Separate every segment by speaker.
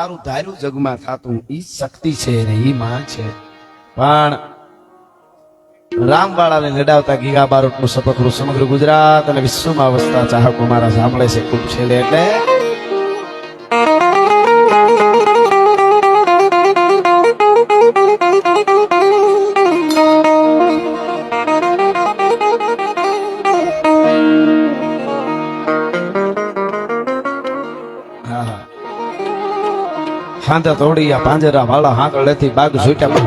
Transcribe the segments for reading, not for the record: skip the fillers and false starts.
Speaker 1: તારું ધાર્યું જગમાં થાતું ઈ શક્તિ છે ને ઈ માં છે પણ રામવાળાને લડાવતા ગીગા બારોટનું સપકરું સમગ્ર ગુજરાત અને વિશ્વમાં વસતા ચાહકો મારા સાંભળે છે ખૂબ છેલ્લે એટલે હાંધા તોડી પાંજરા વાળા હાંકળ લેતી બાગ છૂટ્યા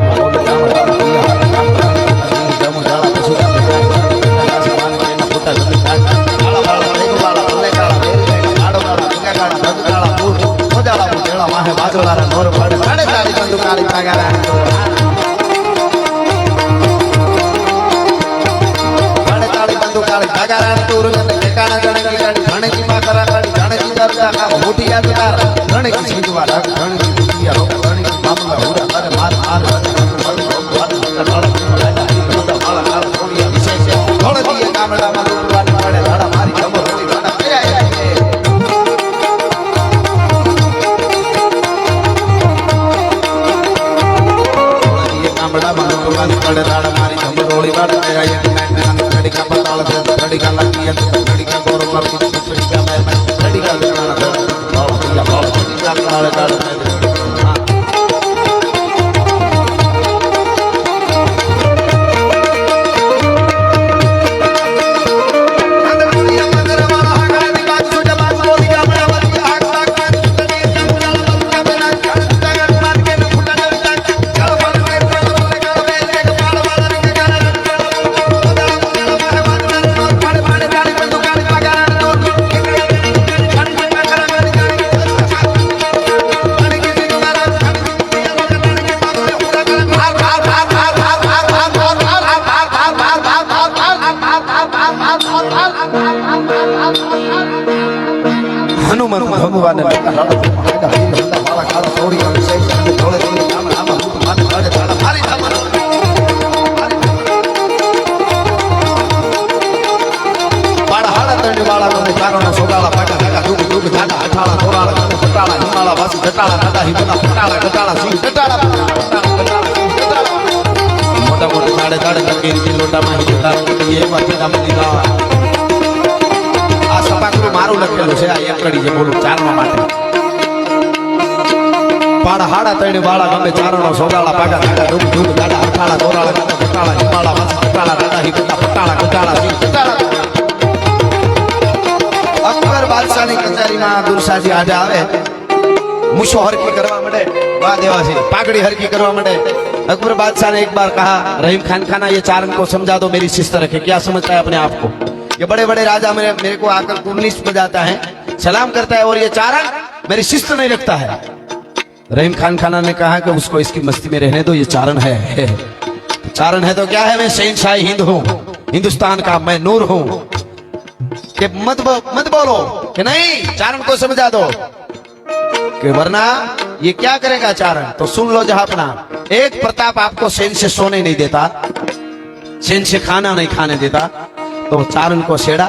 Speaker 1: મોટી યાદ રણકી સીધવા રણકી બાબલા હુરા અરે માર માર ગામડામાં લૂંટવાની પડે ધાડા મારી ખબર હોતી ગાડા કર્યા ગામડામાં લૂંટવાની પડે ધાડા મારી ખબર હોળી વાડા કર્યા કડીકા પતાળ છે કડીકા લાગી કડીકા ગોરો મારી કડીકા મેં કડીકા હનુમાન ભગવાન મોટા મોટા તાડે તાડે લોટામાં સપાકરું મારું લખેલું છે આ એકડી જે બોલું ચારવા માટે પાડા હાડા તૈણે વાળા ગમે ચારણો સોગાળા પાગા દાડા ડૂબ ડૂબ દાડા અઠાળા દોરાળા દાડા પટાળા હિમાળા વાસી પટાળા દાડા હિકટા પટાળા કટાળા સી પટાળા અકબર બાદશાહની કચેરીમાં દુરસાજી આજે આવે મુશો હરકી કરવા માટે વાહ દેવાસી પાઘડી હરકી કરવા માટે अकबर बादशाह ने एक बार कहा रहीम खान खाना ये चारण को समझा दो मेरी शिस्त रखे क्या समझता है अपने आप को ये बड़े बड़े राजा मेरे को आकर कुर्निश बजाता है सलाम करता है और ये चारण मेरी शिस्त नहीं रखता है रहीम खान खाना ने कहा कि उसको इसकी मस्ती में रहने दो ये चारण है चारण है तो क्या है मैं शहंशाह हिंद हूँ हिंदुस्तान का मैं नूर हूँ कि मत बोलो कि नहीं चारण को समझा दो कि वरना ये क्या करेगा चारण तो सुन लो जहापना एक प्रताप आपको सेन से सोने नहीं देता सेन से खाना नहीं खाने देता तो चारण को छेड़ा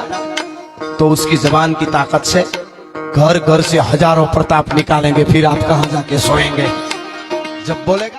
Speaker 1: तो उसकी जबान की ताकत से घर घर से हजारों प्रताप निकालेंगे फिर आप कहां जाके सोएंगे जब बोलेगा